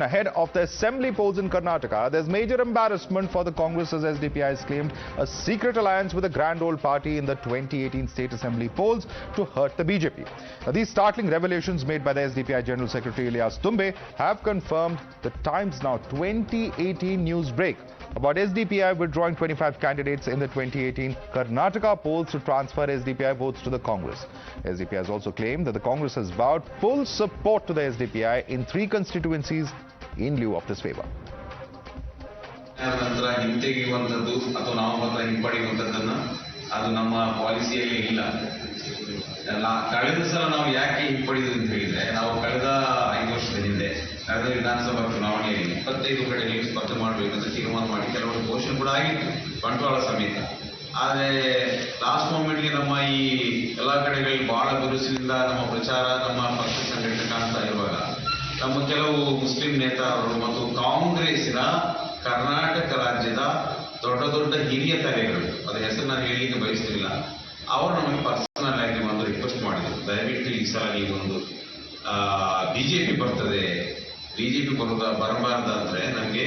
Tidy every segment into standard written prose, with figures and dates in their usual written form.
Ahead of the assembly polls in Karnataka, there's major embarrassment for the Congress as SDPI has claimed a secret alliance with the grand old party in the 2018 state assembly polls to hurt the BJP. Now, these startling revelations made by the SDPI General Secretary Ilyas Tumbe have confirmed the Times Now 2018 news break about SDPI withdrawing 25 candidates in the 2018 Karnataka polls to transfer SDPI votes to the Congress. SDPI has also claimed that the Congress has vowed full support to the SDPI in 3 constituencies in lieu of this favor. ಅದು ನಮ್ಮ ಪಾಲಿಸಿಯಲ್ಲಿ ಇಲ್ಲ. ಕಳೆದ ಸಲ ನಾವು ಯಾಕೆ ಹಿಂಪಡೆದು ಅಂತ ಹೇಳಿದ್ರೆ, ನಾವು ಕಳೆದ 5 ವರ್ಷದ ಹಿಂದೆ ಕಳೆದ ವಿಧಾನಸಭಾ ಚುನಾವಣೆಯಲ್ಲಿ 25 ಕಡೆಗಳಿಗೆ ಸ್ಪರ್ಧೆ ಮಾಡಬೇಕಂತ ತೀರ್ಮಾನ ಮಾಡಿ ಕೆಲವೊಂದು ಘೋಷಣೆ ಕೂಡ ಆಗಿತ್ತು, ಬಂಟ್ವಾಳ ಸಮೇತ. ಆದರೆ ಲಾಸ್ಟ್ ಮೂಮೆಂಟ್ಗೆ ನಮ್ಮ ಈ ಎಲ್ಲ ಕಡೆಗಳಲ್ಲಿ ಬಹಳ ಬಿರುಸಿನಿಂದ ನಮ್ಮ ಪ್ರಚಾರ, ನಮ್ಮ ಪಕ್ಷ ಸಂಘಟನೆ ಕಾಣ್ತಾ ಇರುವಾಗ ನಮ್ಮ ಕೆಲವು ಮುಸ್ಲಿಂ ನೇತಾರರು ಮತ್ತು ಕಾಂಗ್ರೆಸ್ಸಿನ ಕರ್ನಾಟಕ ರಾಜ್ಯದ ದೊಡ್ಡ ದೊಡ್ಡ ಹಿರಿಯ ತಲೆಗಳು, ಅದರ ಹೆಸರು ನಾನು ಹೇಳಲಿಕ್ಕೆ ಬಯಸ್ತಿಲ್ಲ, ಅವರು ನಮಗೆ ಪರ್ಸನಲ್ ಆಗಿ ಒಂದು ರಿಕ್ವೆಸ್ಟ್ ಮಾಡಿದ್ರು, ದಯವಿಟ್ಟು ಈ ಸಲ ನೀವೊಂದು ಬಿಜೆಪಿ ಬರ್ತದೆ, ಬಿಜೆಪಿ ಬರಬಾರ್ದಾದ್ರೆ ನಮಗೆ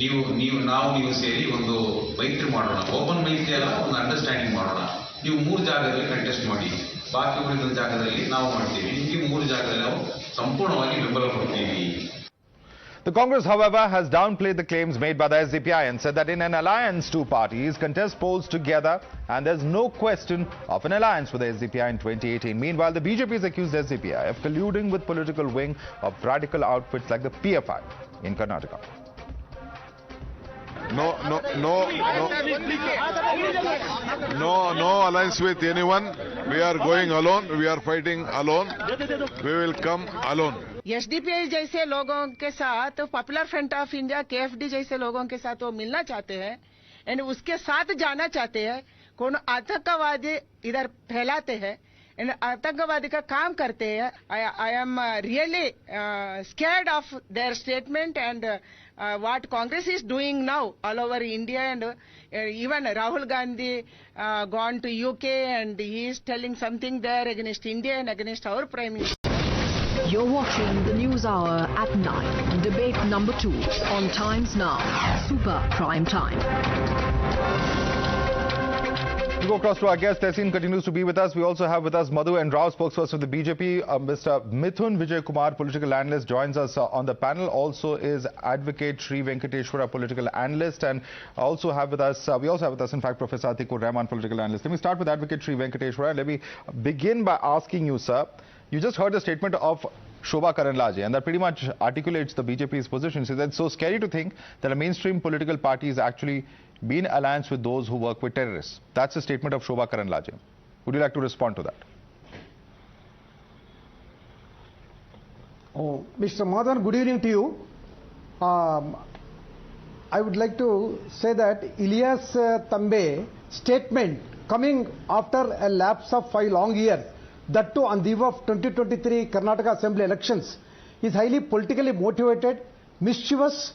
ನೀವು ಸೇರಿ ಒಂದು ಮೈತ್ರಿ ಮಾಡೋಣ, ಓಪನ್ ಮೈತ್ರಿ ಅಲ್ಲ, ಒಂದು ಅಂಡರ್ಸ್ಟ್ಯಾಂಡಿಂಗ್ ಮಾಡೋಣ, ನೀವು 3 ಜಾಗದಲ್ಲಿ ಕಂಟೆಸ್ಟ್ ಮಾಡಿ, ಬಾಕಿ ಉಳಿದ ಜಾಗದಲ್ಲಿ ನಾವು ಮಾಡ್ತೀವಿ, ನಿಮಗೆ 3 ಜಾಗದಲ್ಲಿ ನಾವು ಸಂಪೂರ್ಣವಾಗಿ ಬೆಂಬಲ ಕೊಡ್ತೀವಿ. The Congress, however, has downplayed the claims made by the SDPI and said that in an alliance, 2 parties contest polls together and there's no question of an alliance with the SDPI in 2018. Meanwhile, the BJP has accused SDPI of colluding with political wing of radical outfits like the PFI in Karnataka. No alliance with anyone. We are going alone. We are fighting alone. We will come alone. SDPI जैसे लोगों के साथ, popular front of India KFD जैसे लोगों के साथ वो मिलना चाहते हैं एंड उसके साथ जाना चाहते हैं. कौन आतंकवादी इधर फैलाते हैं एंड आतंकवादी का काम करते हैं. I am really scared of their statement and what Congress is doing now all over India, and even Rahul Gandhi gone to UK and he is telling something there against India and against our Prime Minister. You're watching the News Hour at 9, debate number 2 on Times Now, Super Prime Time. We go across to our guest. Tehseen continues to be with us. We also have with us Madhav and Rahul, spokesperson of the BJP. Mr. Mithun Vijay Kumar, political analyst, joins us on the panel. Also is advocate Sri Venkateshwara, political analyst, and we also have with us, in fact, Professor Atikur Rahman, political analyst. Let me start with advocate Sri Venkateshwara. Let me begin by asking you, sir. You just heard the statement of Shobha Karanlaje, and that pretty much articulates the BJP's position. So that's so scary to think that a mainstream political party is actually be in alliance with those who work with terrorists. That's a statement of Shobha Karanlaje. Would you like to respond to that? Oh, Mr. Madhav, good evening to you. I would like to say that Ilyas Tumbe statement coming after a lapse of 5 long years, that too on the eve of 2023 Karnataka Assembly elections, is highly politically motivated, mischievous,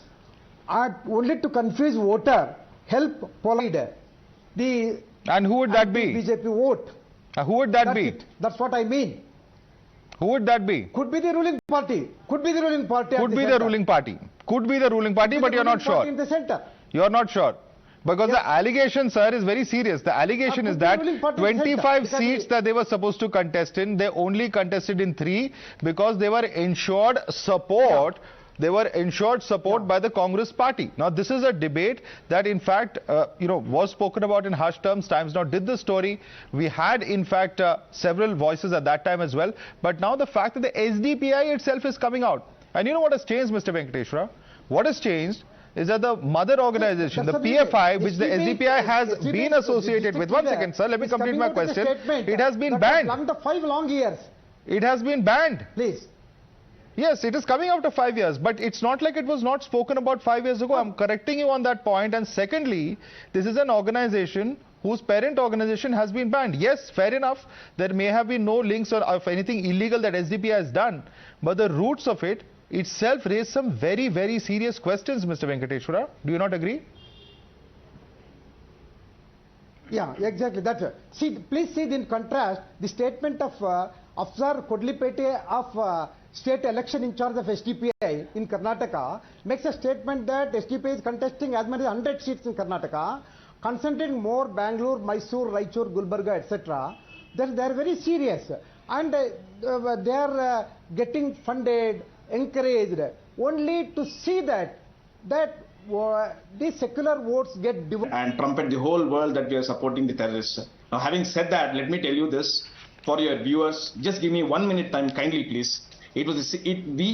and only to confuse voter, help polarize the. And who would that be? BJP vote. Who would that be? That's what I mean. Who would that be? Could be the ruling party. Could be the ruling party. Could be the ruling party. Could be the ruling party, but you're not sure. In the center. You're not sure. Because the allegation, sir, is very serious. The allegation is that 25 seats that they were supposed to contest in, they only contested in 3 because they were ensured support. Yeah. They were ensured support by the Congress party. Now, this is a debate that, in fact, was spoken about in hushed terms. Times Now did the story. We had, in fact, several voices at that time as well. But now the fact that the SDPI itself is coming out. And you know what has changed, Mr. Venkateshwara? What has changed is that the mother organization, the PFI, which the SDPI has been associated with. 1 second, sir. Let me complete my question. It has been banned. After 5 long years. It has been banned. Please. Yes, it is coming after 5 years, but it's not like it was not spoken about 5 years ago. I'm correcting you on that point. And secondly, this is an organization whose parent organization has been banned. Yes, fair enough. There may have been no links or of anything illegal that SDPI has done, but the roots of it itself raise some very, very serious questions, Mr. Venkateshwara. Do you not agree? Yeah, exactly. That's it. See, please see in contrast the statement of Afzar Kodlipete of state election in charge of SDPI in Karnataka, makes a statement that SDPI is contesting as many as 100 seats in Karnataka, concentrating more Bangalore, Mysore, Raichur, Gulbarga, etc. Then they are very serious, and they are getting funded, encouraged, only to see that these secular votes get divided. And trumpet the whole world that we are supporting the terrorists. Now, having said that, let me tell you this for your viewers. Just give me 1 minute time, kindly, please. We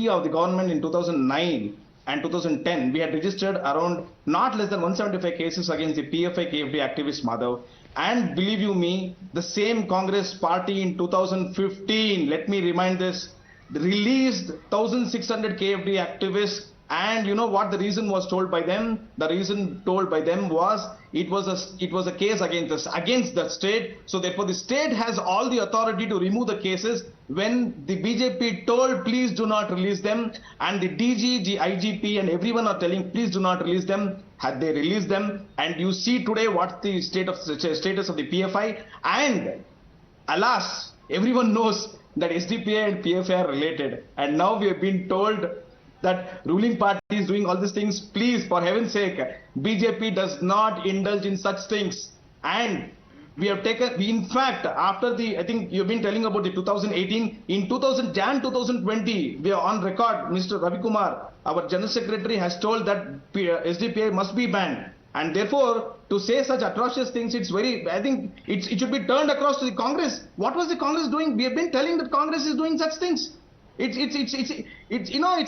of the government in 2009 and 2010, we had registered around not less than 175 cases against the PFI KFD activist Madhav. And believe you me, the same Congress party in 2015, let me remind this, released 1,600 KFD activists. And you know what the reason was told by them? The reason told by them was it was a case against the state. So therefore the state has all the authority to remove the cases. When the BJP told please do not release them, and the DG, IGP and everyone are telling please do not release them, had they released them, and you see today what the status of the PFI, and alas, everyone knows that SDPI and PFI are related, and now we have been told that ruling party is doing all these things. Please, for heaven's sake, BJP does not indulge in such things. And we have taken, in fact, after I think you've been telling about the 2018, in Jan 2020, we are on record, Mr. Ravi Kumar, our General Secretary has told that SDPI must be banned. And therefore, to say such atrocious things, I think it should be turned across to the Congress. What was the Congress doing? We have been telling that Congress is doing such things. It's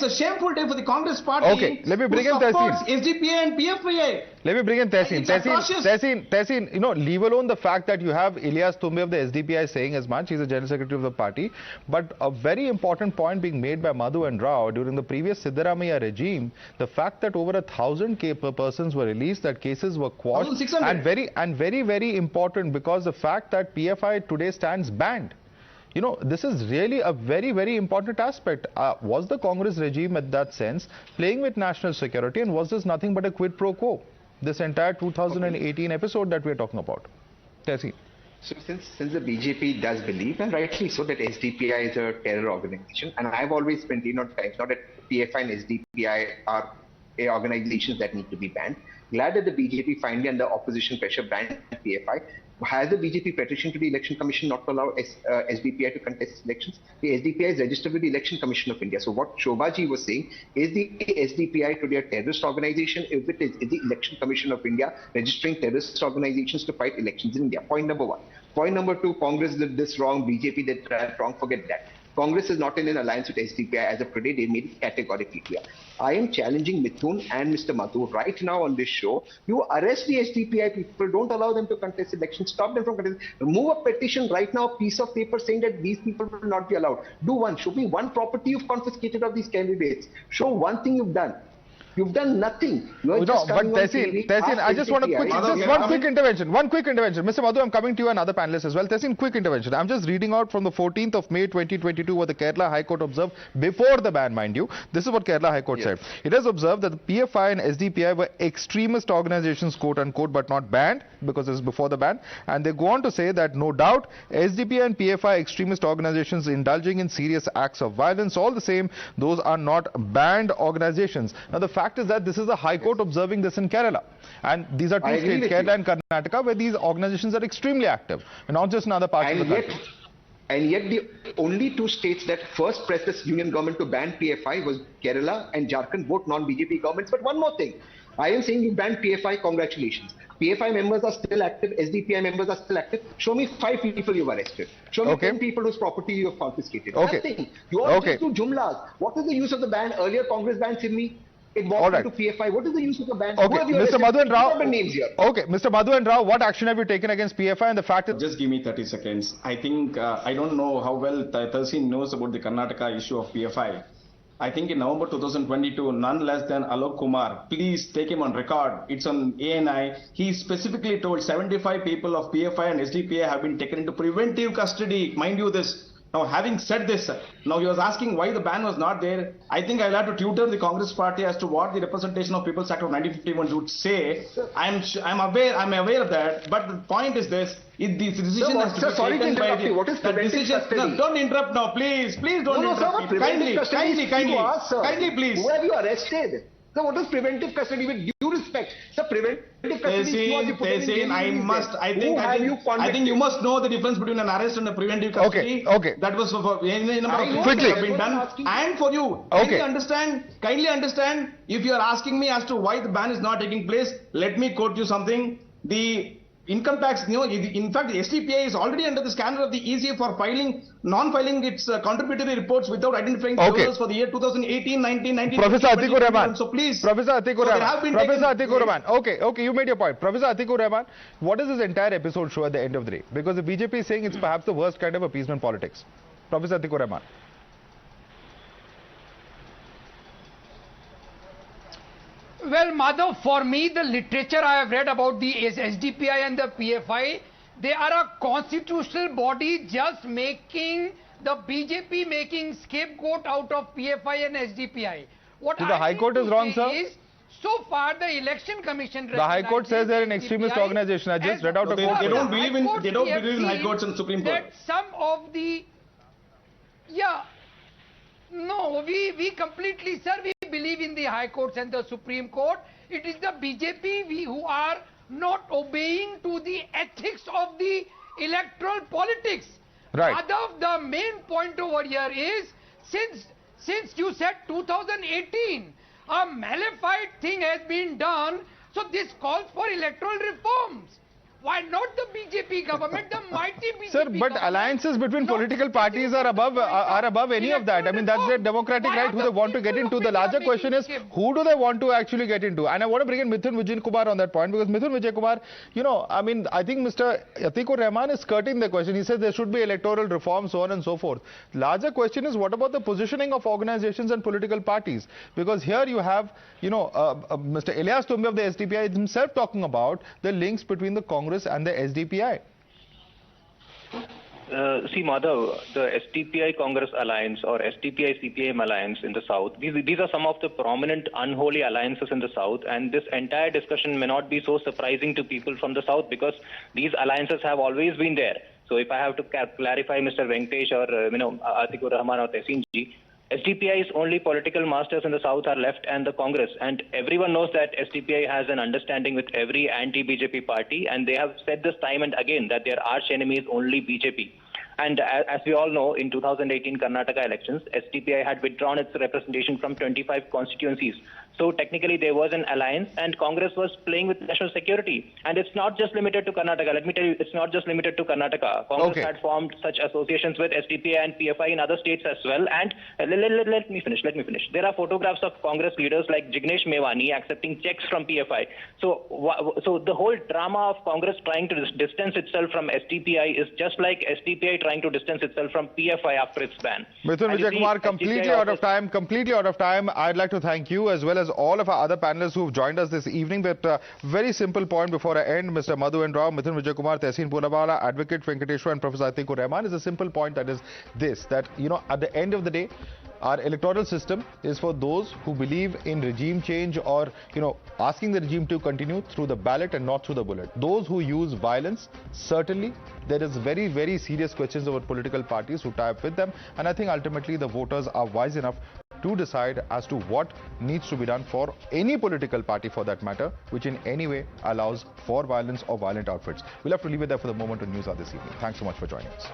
a shameful day for the Congress party. Okay, let me bring in Tehseen. SDPI and PFI. Let me bring in Tehseen. Tehseen, leave alone the fact that you have Ilyas Tumbe of the SDPI saying as much. He's the General Secretary of the party. But a very important point being made by Madhav and Rahul during the previous Siddaramaiah regime, the fact that over 1,000 persons were released, that cases were quashed, and very important because the fact that PFI today stands banned. You know, this is really a very important aspect. Was the Congress regime at that sense playing with national security, and was this nothing but a quid pro quo? This entire 2018 episode that we are talking about. Tehseen. So since the BJP does believe, and rightly so, that SDPI is a terror organization, and I've always maintained on times now that PFI and SDPI are organizations that need to be banned. Glad that the BJP finally under opposition pressure banned PFI. Has the BJP petitioned to the Election Commission not to allow SDPI to contest elections? The SDPI is registered with the Election Commission of India. So what Shobhaji was saying, is the SDPI today a terrorist organization? If it is the Election Commission of India registering terrorist organizations to fight elections in India? Point number one. Point number two, Congress did this wrong, BJP did that wrong, forget that. Congress is not in an alliance with SDPI as of today. They made it categorically clear. I am challenging Mithun and Mr. Madhav right now on this show. You arrest the SDPI people, don't allow them to contest elections, stop them from contesting. Remove a petition right now, piece of paper saying that these people will not be allowed. Do one. Show me one property you've confiscated of these candidates. Show one thing you've done. You've done nothing. But Tehseen, I just want one quick intervention. Mr. Madhav, I'm coming to you and other panelists as well. Tehseen, quick intervention. I'm just reading out from the 14th of May 2022 what the Kerala High Court observed before the ban, mind you. This is what Kerala High Court said. It has observed that the PFI and SDPI were extremist organizations, quote unquote, but not banned because this is before the ban. And they go on to say that no doubt SDPI and PFI extremist organizations indulging in serious acts of violence, all the same, those are not banned organizations. Now the fact is that this is the High Court observing this in Kerala, and these are two states, Kerala and Karnataka, where these organizations are extremely active, and not just in other parts of the country. And yet the only two states that first pressed the union government to ban PFI was Kerala and Jharkhand, both non-BJP governments. But one more thing, I am saying you banned PFI, congratulations. PFI members are still active, SDPI members are still active. Show me 5 people you've arrested. Show me 10 people whose property you have confiscated. Nothing. You all just do jumlas. What is the use of the ban? Earlier Congress banned Sydney. It walked into PFI. What is the use of the ban? Okay, Mr. Madhav and Rao. Okay, Mr. Madhav and Rao, what action have you taken against PFI? And the fact is, just give me 30 seconds. I think I don't know how well Tehseen knows about the Karnataka issue of PFI. I think in November 2022, none less than Alok Kumar, please take him on record. It's on ANI. He specifically told 75 people of PFI and SDPI have been taken into preventive custody. Mind you this. Now, having said this, now he was asking why the ban was not there. I think I'll have to tutor the Congress party as to what the representation of People's Act of 1951 would say. I'm aware of that. But the point is this: if this decision has to be taken by the what is preventive custody? No, don't interrupt now, please don't interrupt me. Kindly, please. Who have you arrested? So what is preventive custody? With due respect, the preventive custody was Tehseen, I think you must know the difference between an arrest and a preventive custody. Okay. That was for any number of cases quickly that have been done. And for you, kindly understand, if you are asking me as to why the ban is not taking place, let me quote you something. The income tax, in fact, the SDPI is already under the scanner of the ECA for non-filing its contributory reports without identifying the users for the year 2018, 19, 19. Professor Atikur Rahman. So please. Professor Atikur Rahman. Okay, you made your point. Professor Atikur Rahman, what does this entire episode show at the end of the day? Because the BJP is saying it's perhaps the worst kind of appeasement politics. Professor Atikur Rahman. Well, Madhav, for me, the literature I have read about the SDPI and the PFI, they are a constitutional body just making the BJP making scapegoat out of PFI and SDPI. What So the High Court is wrong, sir? So far, the Election Commission... The High Court says they're an extremist organization. I just read out a quote. They don't believe in High Courts and Supreme Court. That some of the... Yeah. No, we completely, sir, we believe in the High Courts and the Supreme Court. It is the BJP who are not obeying to the ethics of the electoral politics. Right. Madhav, the main point over here is, since you said 2018, a malefied thing has been done, so this calls for electoral reforms. Why not the BJP government, the mighty BJP Sir, but alliances between political parties are above any of that. I mean, that's their democratic right who they want to get into. The larger question is, who do they want to actually get into? And I want to bring in Mithun Vijay Kumar on that point, because Mithun Vijay Kumar, I think Mr. Atikur Rahman is skirting the question. He says there should be electoral reform, so on and so forth. Larger question is, what about the positioning of organizations and political parties? Because here you have, Mr. Ilyas Tumbe of the SDPI himself talking about the links between the Congress and the SDPI. See, Madhav, the SDPI-Congress alliance or SDPI-CPIM alliance in the South, these are some of the prominent unholy alliances in the South, and this entire discussion may not be so surprising to people from the South because these alliances have always been there. So if I have to clarify Mr. Venkatesh or Atikur Rahman or Tehseen ji, SDPI's only political masters in the South are left and the Congress, and everyone knows that SDPI has an understanding with every anti-BJP party, and they have said this time and again that their arch enemy is only BJP. And as we all know, in 2018 Karnataka elections, SDPI had withdrawn its representation from 25 constituencies. So technically there was an alliance and Congress was playing with national security. And it's not just limited to Karnataka. Let me tell you, it's not just limited to Karnataka. Congress had formed such associations with SDPI and PFI in other states as well. And let me finish. There are photographs of Congress leaders like Jignesh Mewani accepting checks from PFI. So the whole drama of Congress trying to distance itself from SDPI is just like SDPI trying to distance itself from PFI after its ban. Mithun Vijay Kumar, completely out of time. I'd like to thank you as well as all of our other panelists who've joined us this evening. But very simple point before I end, Mr. Madhav and Rahul, Mithun Vijay Kumar, Tehseen Poonawalla, Advocate Venkateshwar and Professor Atikur Rahman, is a simple point, that is this, that, at the end of the day, our electoral system is for those who believe in regime change or, asking the regime to continue through the ballot and not through the bullet. Those who use violence, certainly there is very, very serious questions about political parties who tie up with them. And I think ultimately the voters are wise enough to decide as to what needs to be done for any political party for that matter, which in any way allows for violence or violent outfits. We'll have to leave it there for the moment on Newshour this evening. Thanks so much for joining us.